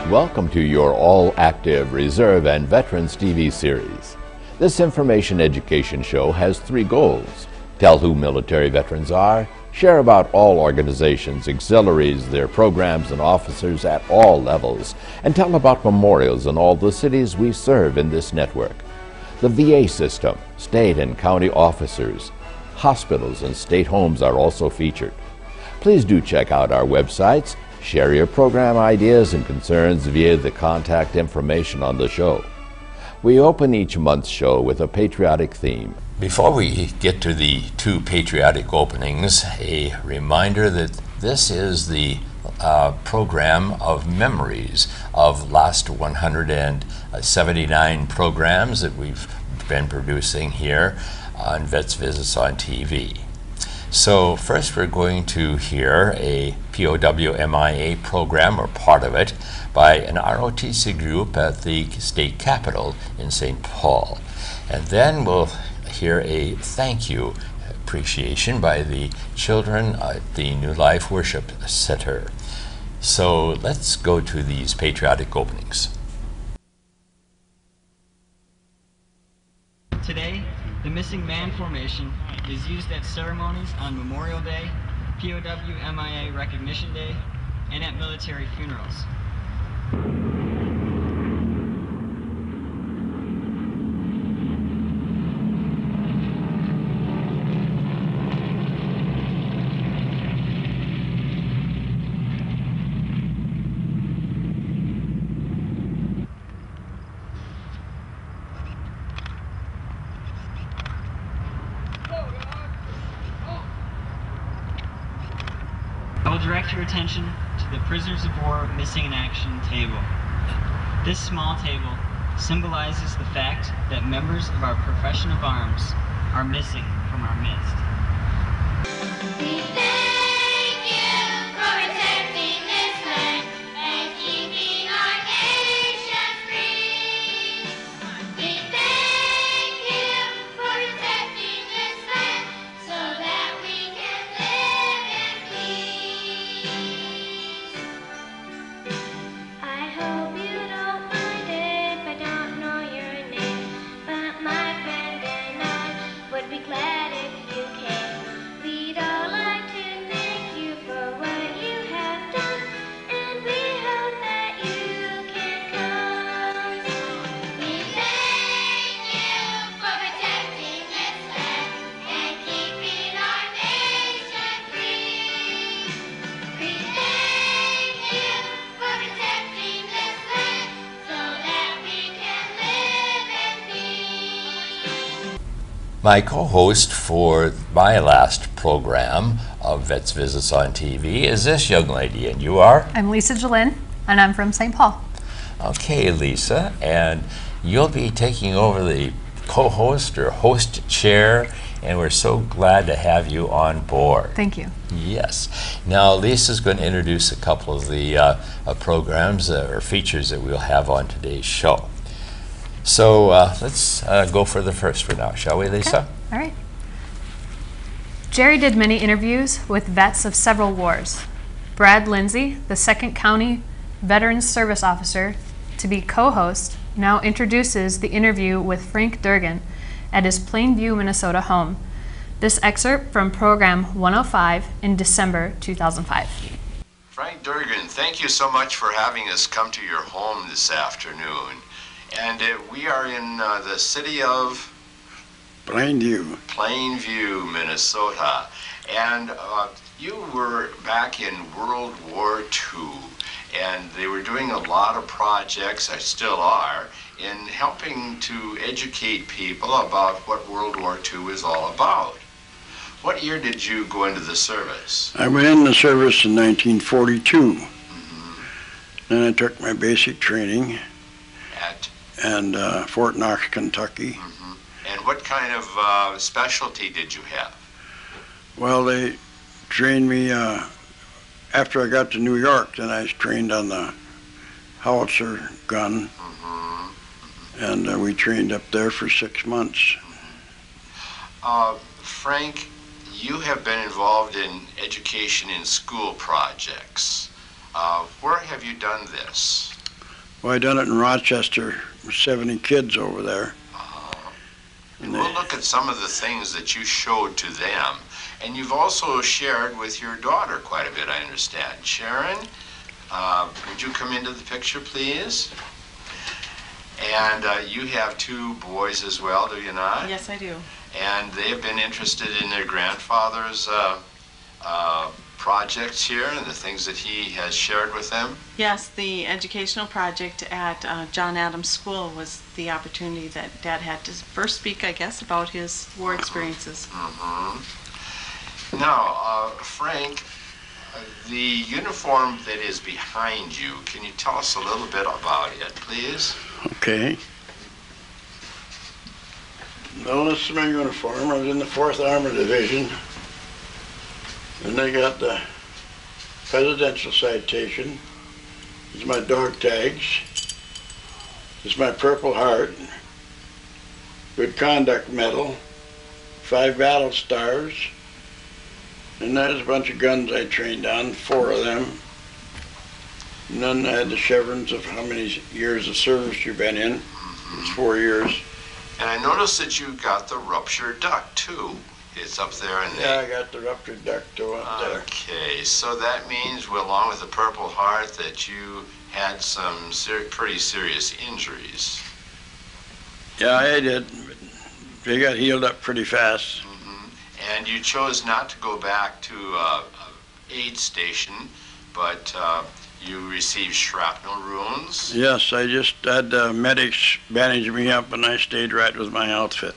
Welcome to your all-active Reserve and Veterans TV series. This information education show has three goals: tell who military veterans are, share about all organizations, auxiliaries, their programs and officers at all levels, and tell about memorials in all the cities we serve in this network. The VA system, state and county officers, hospitals and state homes are also featured. Please do check out our websites, share your program ideas and concerns via the contact information on the show. We open each month's show with a patriotic theme. Before we get to the two patriotic openings, a reminder that this is the program of memories of last 179 programs that we've been producing here on Vets Visits on TV. So first we're going to hear a POW-MIA program, or part of it, by an ROTC group at the state capitol in St. Paul. And then we'll hear a thank you appreciation by the children at the New Life Worship Center. So let's go to these patriotic openings. Today, the Missing Man Formation is used at ceremonies on Memorial Day, POW-MIA Recognition Day, and at military funerals. I will direct your attention to the Prisoners of War Missing in Action table. This small table symbolizes the fact that members of our profession of arms are missing from our midst. We thank you for protecting this land and keeping our nation free. We thank you for protecting this land so that we can live in peace. I hope you don't mind if I don't know your name, but my friend and I would be glad if you came. We'd all like to thank you for what you have done, and we hope that you can come. We thank you for protecting this land and keeping our nation free. We thank you for protecting this land so that we can live in peace. My co-host for my last program of Vets Visits on TV is this young lady, and you are? I'm Lisa Jolin, and I'm from St. Paul. Okay, Lisa, and you'll be taking over the co-host or host chair, and we're so glad to have you on board. Thank you. Yes. Now, Lisa's going to introduce a couple of the programs or features that we'll have on today's show. So let's go for the first for now, shall we, Lisa? Okay. All right. Jerry did many interviews with vets of several wars. Brad Lindsay, the 2nd County Veterans Service Officer, to be co-host, now introduces the interview with Frank Durgan at his Plainview, Minnesota home. This excerpt from program 105 in December 2005. Frank Durgan, thank you so much for having us come to your home this afternoon. And we are in the city of Plainview, Minnesota. And you were back in World War II, and they were doing a lot of projects, I still are, in helping to educate people about what World War II is all about. What year did you go into the service? I went in the service in 1942. Then I took my basic training At Fort Knox, Kentucky. And what kind of specialty did you have? Well, they trained me after I got to New York. Then I was trained on the howitzer gun, and we trained up there for 6 months. Frank, you have been involved in education in school projects. Where have you done this? Well, I done it in Rochester with 70 kids over there. And we'll look at some of the things that you showed to them. And you've also shared with your daughter quite a bit, I understand. Sharon, would you come into the picture, please? And you have two boys as well, do you not? Yes, I do. And they've been interested in their grandfather's projects here and the things that he has shared with them? Yes, the educational project at John Adams School was the opportunity that Dad had to first speak, I guess, about his war experiences. Now, Frank, the uniform that is behind you, can you tell us a little bit about it, please? Okay. Well, this is my uniform. I was in the 4th Armored Division. And they got the Presidential Citation. This is my dog tags. This is my Purple Heart. Good Conduct Medal. 5 battle stars. And there's a bunch of guns I trained on, 4 of them. And then I had the chevrons of how many years of service you've been in. It's 4 years. And I noticed that you got the ruptured duct, too. It's up there in the... Yeah, I got the ruptured duct too up there. Okay, so that means, well, along with the Purple Heart, that you had some pretty serious injuries. Yeah, I did. They got healed up pretty fast. And you chose not to go back to a aid station, but you received shrapnel wounds. Yes, I just had medics bandage me up and I stayed right with my outfit.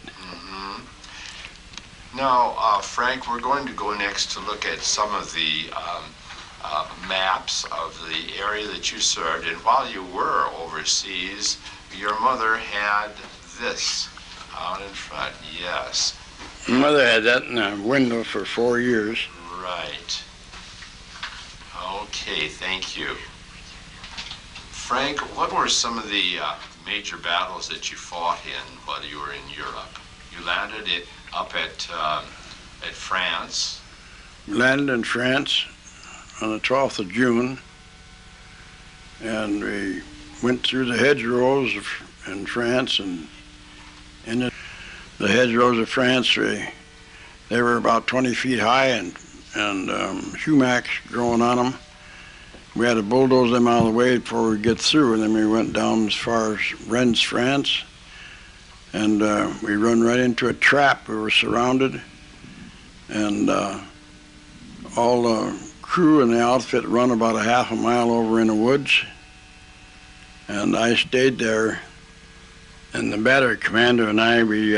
Now, Frank, we're going to go next to look at some of the maps of the area that you served. And while you were overseas, your mother had this out in front. Yes. My mother had that in a window for 4 years. Right. Okay, thank you. Frank, what were some of the major battles that you fought in while you were in Europe? You landed it up at France. Landed in France on the 12th of June, and we went through the hedgerows in France, and in the hedgerows of France, they were about 20 feet high and humacs growing on them. We had to bulldoze them out of the way before we get through, and then we went down as far as Rennes, France, and we run right into a trap. We were surrounded, and all the crew and the outfit run about a half a mile over in the woods, and I stayed there, and the battery commander and I, we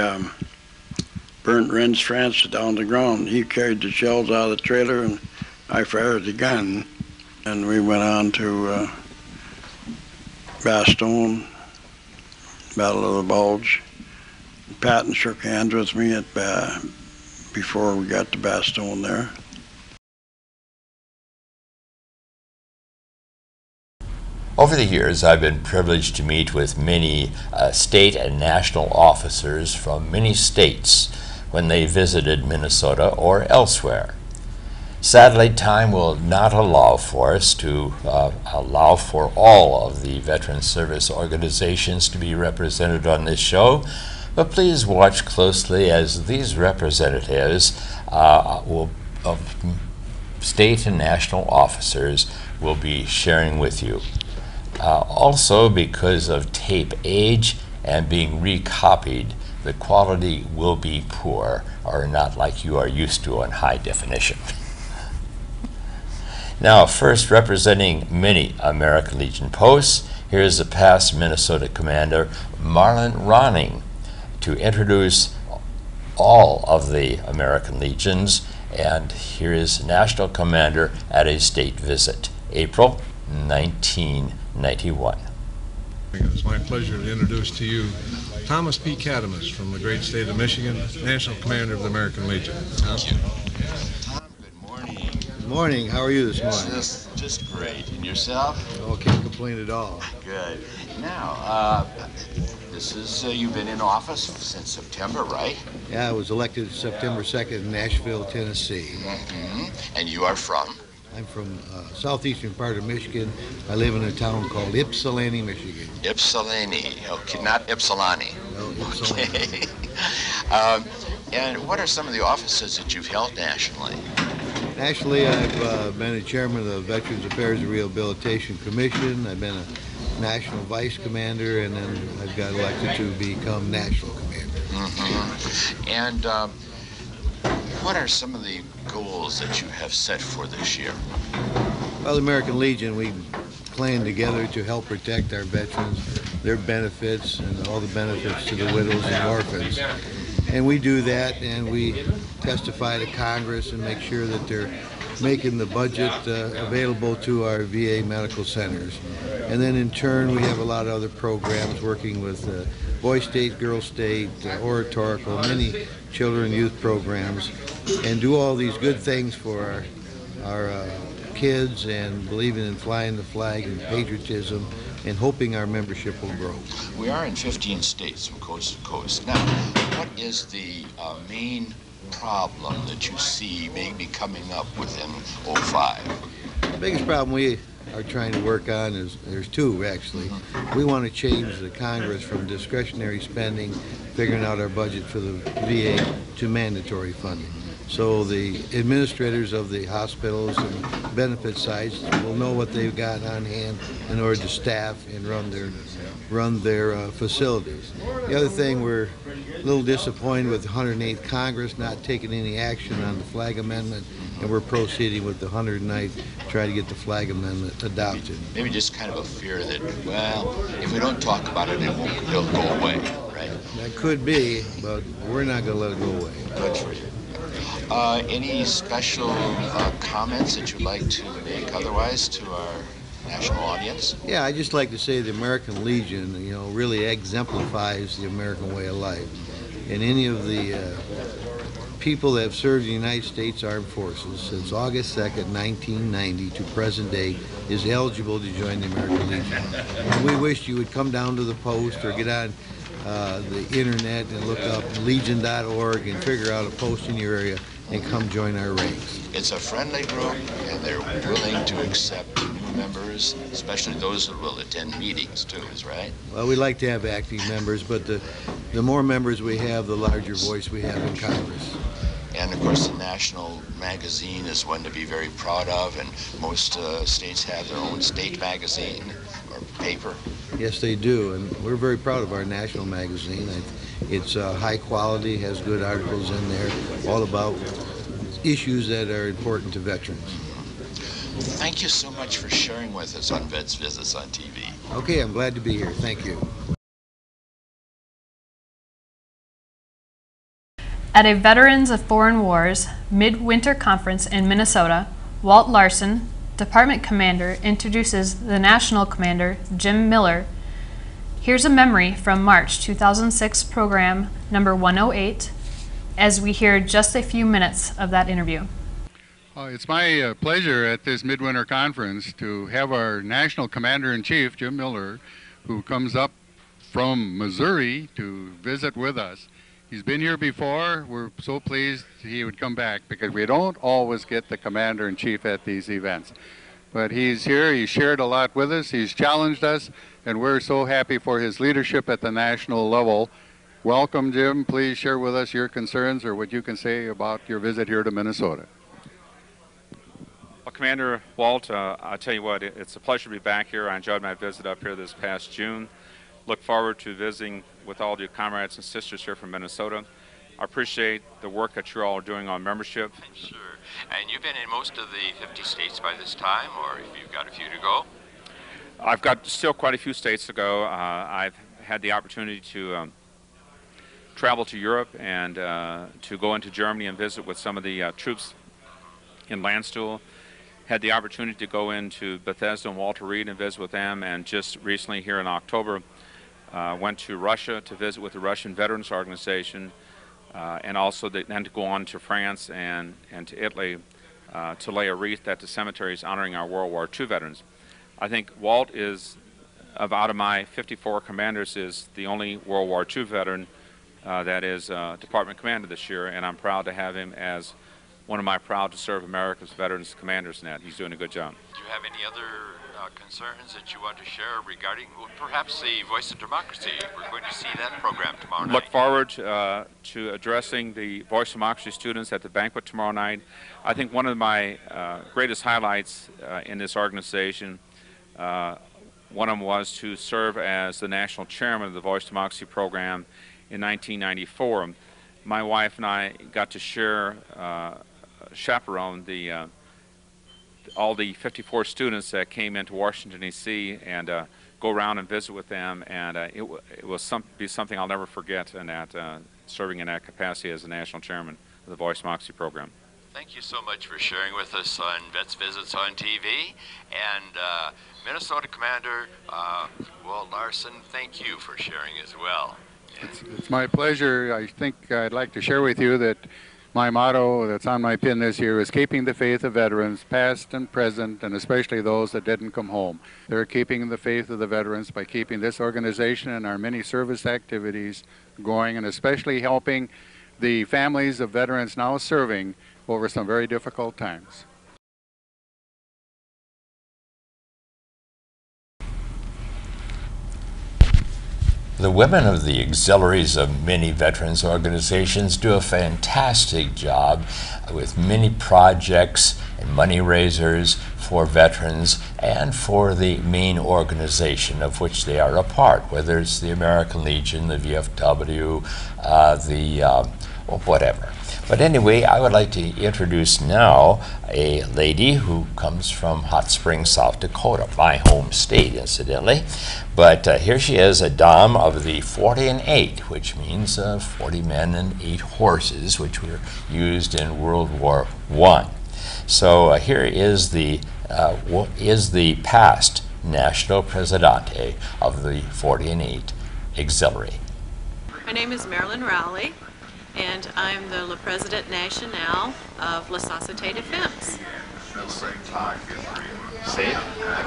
burnt Rennes, France down to the ground. He carried the shells out of the trailer, and I fired the gun. And we went on to Bastogne, Battle of the Bulge. Patton shook hands with me before we got to Bastogne there. Over the years, I've been privileged to meet with many state and national officers from many states when they visited Minnesota or elsewhere. Sadly, time will not allow for us to allow for all of the veteran service organizations to be represented on this show, but please watch closely as these representatives of state and national officers will be sharing with you. Also, because of tape age and being recopied, the quality will be poor, or not like you are used to on high definition. Now, first, representing many American Legion posts, here's the past Minnesota Commander Marlin Ronning to introduce all of the American Legions, and here is National Commander at a state visit, April 1991. It's my pleasure to introduce to you Thomas P. Katamus from the great state of Michigan, National Commander of the American Legion. Thank you. Tom, good morning. Good morning. How are you this morning? Just great. And yourself? Oh, can't complain at all. Good. Now, this is, you've been in office since September, right? Yeah, I was elected September 2nd in Nashville, Tennessee. And you are from? I'm from southeastern part of Michigan. I live in a town called Ypsilanti, Michigan. Ypsilanti, okay, not Ypsilanti. No, Ypsilanti. Okay. And what are some of the offices that you've held nationally? Nationally, I've been a chairman of the Veterans Affairs and Rehabilitation Commission. I've been a national vice commander, and then I've got elected to become national commander. Mm-hmm. And what are some of the goals that you have set for this year? Well, the American Legion, we plan together to help protect our veterans, their benefits, and all the benefits to the widows and orphans. And we do that, and we testify to Congress and make sure that they're making the budget available to our VA medical centers. And then in turn, we have a lot of other programs working with Boy State, Girl State, Oratorical, many children and youth programs, and do all these good things for our kids, and believing in flying the flag and patriotism, and hoping our membership will grow. We are in 15 states from coast to coast. Now, what is the main problem that you see maybe coming up within 05? The biggest problem we are trying to work on is, there's two actually. We want to change the Congress from discretionary spending, figuring out our budget for the VA, to mandatory funding. So the administrators of the hospitals and benefit sites will know what they've got on hand in order to staff and run their facilities. The other thing, we're a little disappointed with the 108th Congress not taking any action on the flag amendment, and we're proceeding with the 109th, try to get the flag amendment adopted. Maybe just kind of a fear that, well, if we don't talk about it, it'll go away, right? That could be, but we're not going to let it go away. Good for you. Any special comments that you'd like to make otherwise to our national audience? Yeah, I just like to say the American Legion, really exemplifies the American way of life. And any of the people that have served the United States Armed Forces since August 2nd, 1990 to present day is eligible to join the American Legion. And we wish you would come down to the post or get on the internet and look up legion.org and figure out a post in your area and come join our ranks. It's a friendly group, and they're willing to accept new members, especially those that will attend meetings too, is right? Well, we like to have active members, but the more members we have, the larger voice we have in Congress. And of course, the National Magazine is one to be very proud of, and most states have their own state magazine or paper. Yes, they do, and we're very proud of our national magazine. It's high quality, has good articles in there, all about issues that are important to veterans. Thank you so much for sharing with us on Vets Visits on TV. Okay, I'm glad to be here. Thank you. At a Veterans of Foreign Wars Midwinter Conference in Minnesota, Walt Larson, Department Commander, introduces the National Commander, Jim Miller. Here's a memory from March 2006 program number 108, as we hear just a few minutes of that interview. It's my pleasure at this Midwinter Conference to have our National Commander-in-Chief, Jim Miller, who comes up from Missouri to visit with us. He's been here before. We're so pleased he would come back because we don't always get the Commander-in-Chief at these events. But he's here, he's shared a lot with us, he's challenged us, and we're so happy for his leadership at the national level. Welcome, Jim. Please share with us your concerns or what you can say about your visit here to Minnesota. Well, Commander Walt, I'll tell you what, it's a pleasure to be back here. I enjoyed my visit up here this past June. Look forward to visiting with all your comrades and sisters here from Minnesota. I appreciate the work that you all are doing on membership. Sure. And you've been in most of the 50 states by this time, or if you've got a few to go? I've got still quite a few states to go. I've had the opportunity to travel to Europe and to go into Germany and visit with some of the troops in Landstuhl. Had the opportunity to go into Bethesda and Walter Reed and visit with them, and just recently here in October went to Russia to visit with the Russian Veterans Organization, and also then to go on to France and to Italy to lay a wreath at the cemeteries honoring our World War II veterans. I think Walt is, out of my 54 commanders, is the only World War II veteran that is department commander this year, and I'm proud to have him as one of my Proud to Serve America's Veterans Commanders net. He's doing a good job. Do you have any other concerns that you want to share regarding perhaps the Voice of Democracy? We're going to see that program tomorrow night. Look forward to addressing the Voice of Democracy students at the banquet tomorrow night. I think one of my greatest highlights in this organization, one of them was to serve as the national chairman of the Voice of Democracy program in 1994. My wife and I got to chaperone all the 54 students that came into Washington, D.C. and go around and visit with them, and it will be something I'll never forget, and serving in that capacity as the national chairman of the Voice of Democracy program. Thank you so much for sharing with us on Vets Visits on TV. And Minnesota Commander Walt Larson, thank you for sharing as well. It's my pleasure. I think I'd like to share with you that my motto that's on my pin this year is keeping the faith of veterans, past and present, and especially those that didn't come home. They're keeping the faith of the veterans by keeping this organization and our many service activities going, and especially helping the families of veterans now serving over some very difficult times. The women of the auxiliaries of many veterans organizations do a fantastic job with many projects and money raisers for veterans and for the main organization of which they are a part, whether it's the American Legion, the VFW, or whatever. But anyway, I would like to introduce now a lady who comes from Hot Springs, South Dakota, my home state, incidentally. But here she is, a dame of the 40 and 8, which means 40 men and 8 horses, which were used in World War I. So here is the past National Presidente of the 40 and 8 Auxiliary. My name is Marilyn Rowley, and I'm the Le President National of La Société de Femmes. Say it.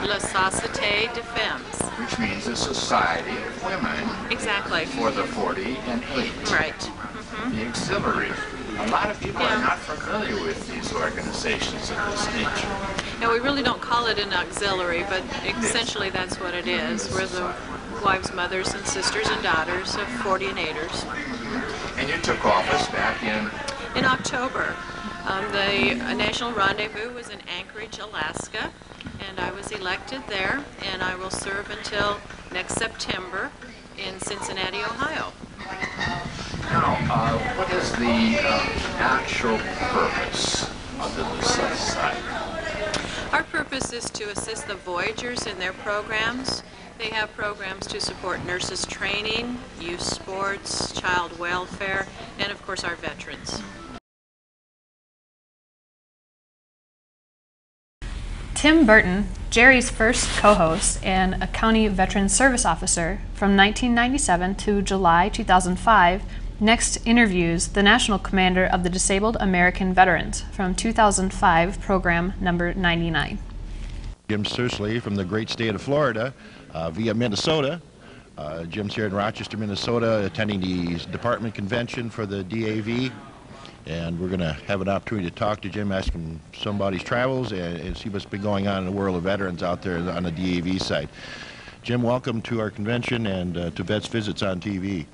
La Société de Femmes. Which means a society of women. Exactly. For the 40 and 8. Right. Mm-hmm. The auxiliary. A lot of people are not familiar with these organizations of this nature. Now, we really don't call it an auxiliary, but essentially that's what it is. We're the wives, mothers, and sisters and daughters of 40 and 8ers. And you took office back in October. The National Rendezvous was in Anchorage, Alaska, and I was elected there, and I will serve until next September in Cincinnati, Ohio. Now, what is the actual purpose of the LUSA Society? Our purpose is to assist the Voyagers in their programs. They have programs to support nurses training, youth sports, child welfare, and of course our veterans. Tim Burton, Jerry's first co-host and a county veteran service officer from 1997 to July 2005, next interviews the National Commander of the Disabled American Veterans from 2005, program number 99. Jim Sursley from the great state of Florida via Minnesota. Jim's here in Rochester, Minnesota, attending the department convention for the DAV. And we're going to have an opportunity to talk to Jim, ask him some about his travels, and see what's been going on in the world of veterans out there on the DAV side. Jim, welcome to our convention and to Vets Visits on TV.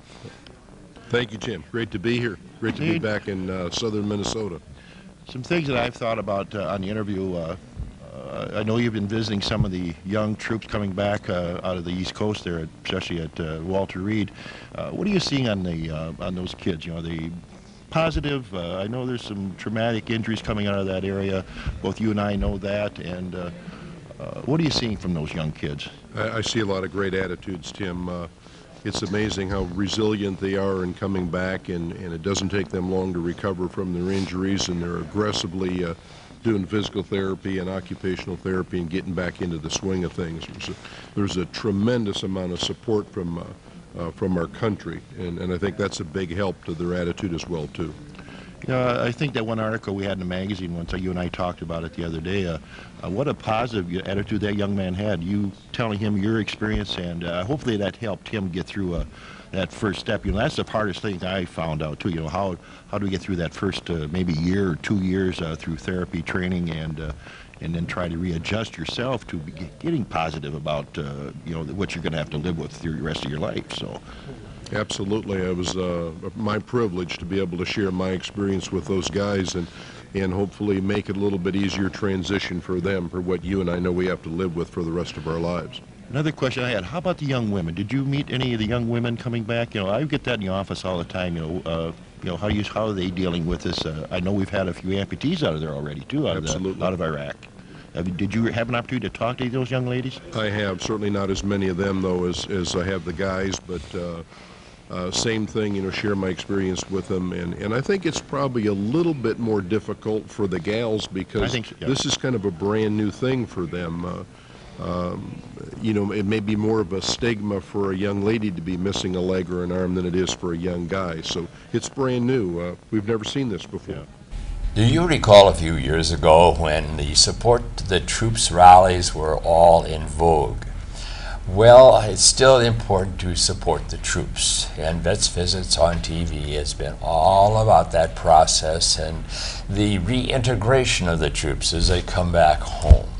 Thank you, Jim. Great to be here. Great to be back in southern Minnesota. Some things that I've thought about on the interview. I know you've been visiting some of the young troops coming back out of the East Coast there, especially at Walter Reed. What are you seeing on those kids? You know, the positive. I know there's some traumatic injuries coming out of that area. Both you and I know that. And what are you seeing from those young kids? I see a lot of great attitudes, Tim. It's amazing how resilient they are in coming back, and it doesn't take them long to recover from their injuries, and they're aggressively doing physical therapy and occupational therapy and getting back into the swing of things. There's a tremendous amount of support from our country, and I think that's a big help to their attitude as well, too. I think that one article we had in the magazine once, you and I talked about it the other day, what a positive attitude that young man had. You telling him your experience, and hopefully that helped him get through that first step. You know, that's the hardest thing I found out too. You know, how do we get through that first maybe year or 2 years through therapy training, and then try to readjust yourself to getting positive about you know, what you're going to have to live with through the rest of your life. So. Absolutely. It was my privilege to be able to share my experience with those guys and hopefully make it a little bit easier transition for them, for what you and I know we have to live with for the rest of our lives. Another question I had, how about the young women? Did you meet any of the young women coming back? You know, I get that in the office all the time, you know, how are they dealing with this? I know we've had a few amputees out of there already, too, out of Iraq. Did you have an opportunity to talk to those young ladies? I have. Certainly not as many of them, though, as I have the guys, but same thing, you know, share my experience with them. And I think it's probably a little bit more difficult for the gals because this is kind of a brand new thing for them. You know, it may be more of a stigma for a young lady to be missing a leg or an arm than it is for a young guy. So it's brand new. We've never seen this before. Yeah. Do you recall a few years ago when the support to the troops rallies were all in vogue? Well, it's still important to support the troops, and Vets Visits on TV has been all about that process and the reintegration of the troops as they come back home.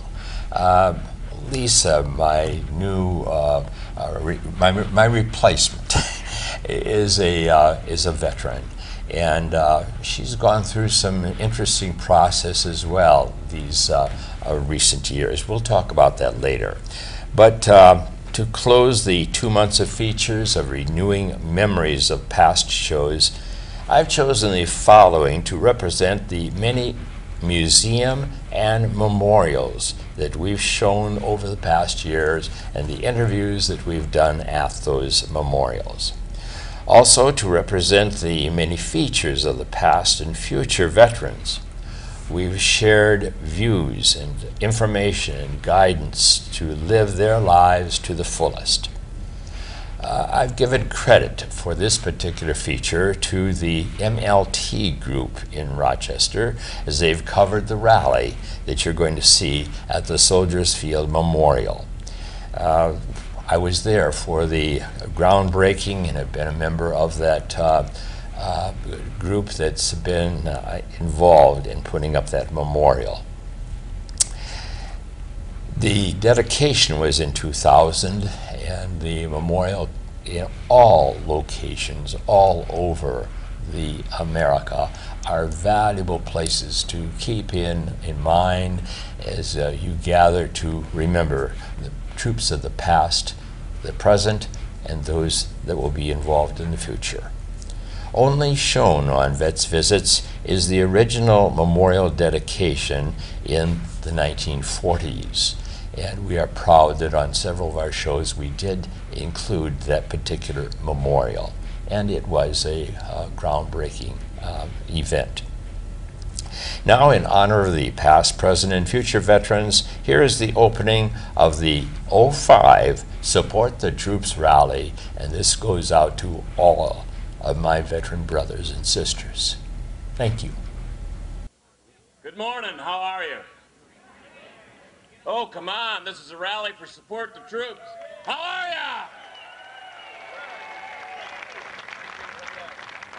Lisa, my new my replacement, is a veteran, and she's gone through some interesting process as well these recent years. We'll talk about that later, but to close the 2 months of features of renewing memories of past shows, I've chosen the following to represent the many museum and memorials that we've shown over the past years and the interviews that we've done at those memorials. Also to represent the many features of the past and future veterans. We've shared views and information and guidance to live their lives to the fullest. I've given credit for this particular feature to the MLT group in Rochester, as they've covered the rally that you're going to see at the Soldiers Field Memorial. I was there for the groundbreaking and have been a member of that group that's been involved in putting up that memorial. The dedication was in 2000, and the memorial in all locations all over the America are valuable places to keep in mind as you gather to remember the troops of the past, the present, and those that will be involved in the future. Only shown on Vets Visits is the original memorial dedication in the 1940s. And we are proud that on several of our shows we did include that particular memorial. And it was a groundbreaking event. Now, in honor of the past, present, and future veterans, here is the opening of the 05 Support the Troops Rally. And this goes out to all of my veteran brothers and sisters. Thank you. Good morning. How are you? Oh, come on. This is a rally for Support the Troops. How are ya?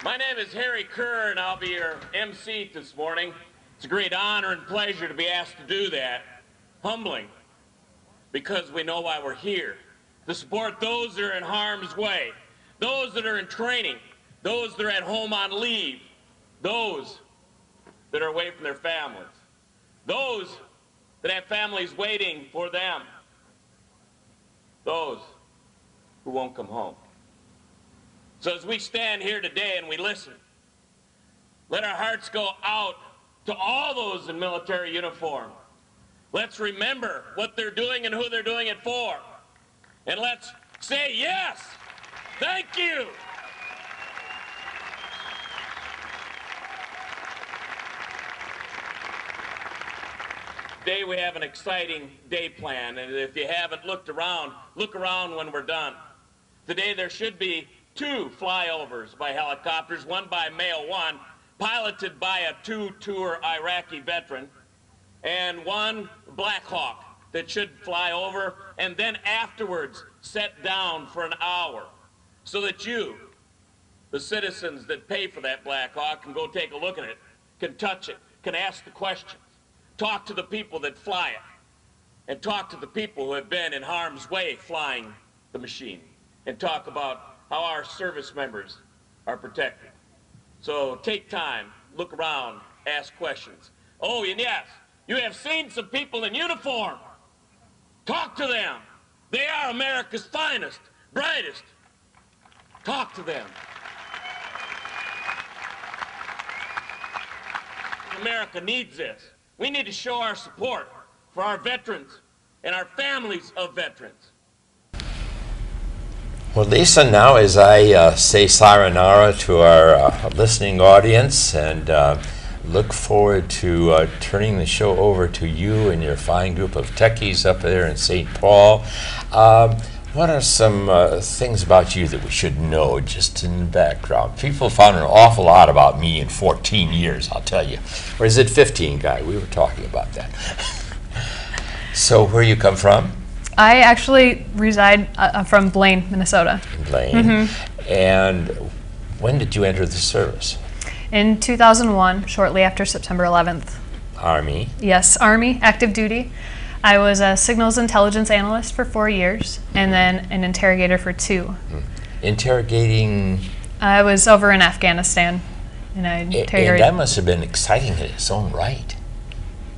My name is Harry Kerr, and I'll be your MC this morning. It's a great honor and pleasure to be asked to do that. Humbling, because we know why we're here. To support those that are in harm's way, those that are in training, those that are at home on leave, those that are away from their families, those that have families waiting for them, those who won't come home. So as we stand here today and we listen, let our hearts go out to all those in military uniform. Let's remember what they're doing and who they're doing it for. And let's say yes, thank you. Today we have an exciting day planned, and if you haven't looked around, look around when we're done. Today there should be 2 flyovers by helicopters, one by Mail 1, piloted by a two-tour Iraqi veteran, and one Black Hawk that should fly over and then afterwards set down for an hour so that you, the citizens that pay for that Black Hawk, can go take a look at it, can touch it, can ask the questions, talk to the people that fly it, and talk to the people who have been in harm's way flying the machine, and talk about how our service members are protected. So take time, look around, ask questions. Oh, and yes, you have seen some people in uniform. Talk to them. They are America's finest, brightest. Talk to them. America needs this. We need to show our support for our veterans and our families of veterans. Well, Lisa, now as I say sayonara to our listening audience and look forward to turning the show over to you and your fine group of techies up there in St. Paul, what are some things about you that we should know just in the background? People found an awful lot about me in 14 years, I'll tell you. Or is it 15, Guy? We were talking about that. So where you come from? I actually reside from Blaine, Minnesota. Blaine. Mm-hmm. And when did you enter the service? In 2001, shortly after September 11th. Army? Yes, Army, active duty. I was a signals intelligence analyst for 4 years, and then an interrogator for 2. Interrogating? I was over in Afghanistan, and I interrogated. And that must have been exciting in its own right.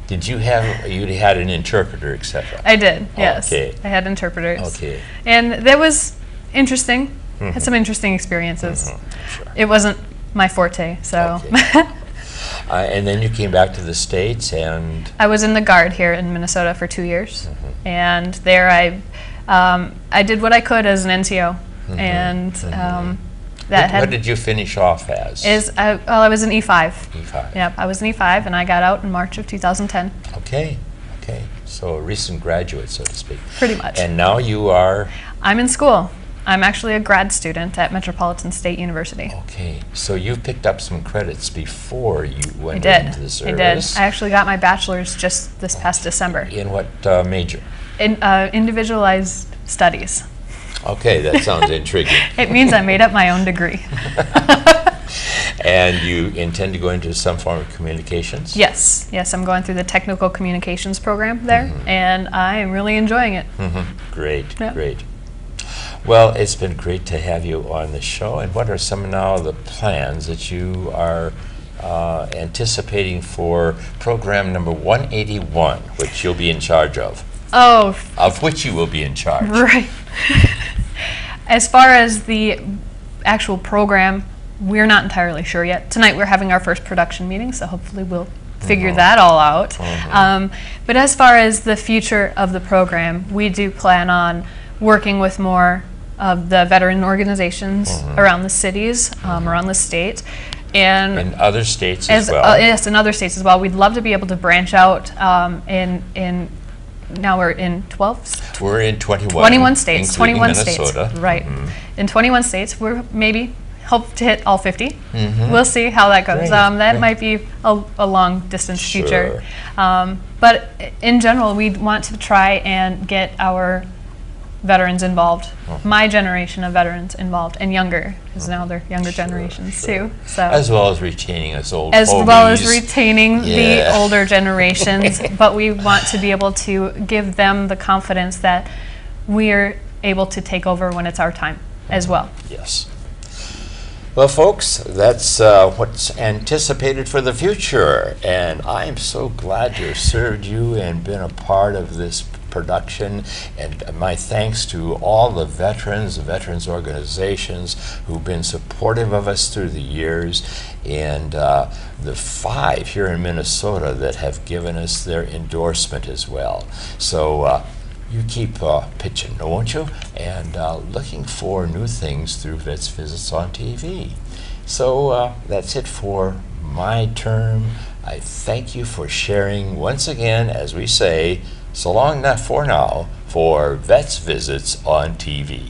Did you have, you had an interpreter, etc.? I did, yes. Okay. I had interpreters. Okay. And that was interesting. Had some interesting experiences. Sure. It wasn't my forte, so. Okay. And then you came back to the States and? I was in the Guard here in Minnesota for 2 years. And there I did what I could as an NCO. And what did you finish off as? I was an E5. E5. Yep, I was an E5, and I got out in March of 2010. Okay, okay. So a recent graduate, so to speak. Pretty much. And now you are? I'm in school. I'm actually a grad student at Metropolitan State University. Okay, so you've picked up some credits before you went into the service. I did. I actually got my bachelor's just this past December. In what major? In individualized studies. Okay, that sounds intriguing. It means I made up my own degree. And you intend to go into some form of communications? Yes, yes, I'm going through the technical communications program there, and I am really enjoying it. Great, great. Well, it's been great to have you on the show. And what are some now of the plans that you are anticipating for program number 181, which you'll be in charge of? Oh. Of which you will be in charge. Right. As far as the actual program, we're not entirely sure yet. Tonight we're having our first production meeting, so hopefully we'll figure that all out. But as far as the future of the program, we do plan on working with more of the veteran organizations around the cities, around the state. And in other states as well. Yes, in other states as well. We'd love to be able to branch out now we're in 12? We're in 21. 21 states. 21 Minnesota. States. Right. In 21 states, we're maybe hope to hit all 50. We'll see how that goes. That might be a long distance future. But in general, we want to try and get our veterans involved, my generation of veterans involved, and younger, because now they're younger generations too. So as well as retaining us old as fogies. well as retaining the older generations, but we want to be able to give them the confidence that we're able to take over when it's our time as well. Yes. Well, folks, that's what's anticipated for the future, and I'm so glad to have served you and been a part of this production, and my thanks to all the veterans organizations who've been supportive of us through the years, and the 5 here in Minnesota that have given us their endorsement as well. So you keep pitching, won't you? And looking for new things through Vets Visits on TV. So that's it for my term. I thank you for sharing once again, as we say, so long for now, for Vets Visits on TV.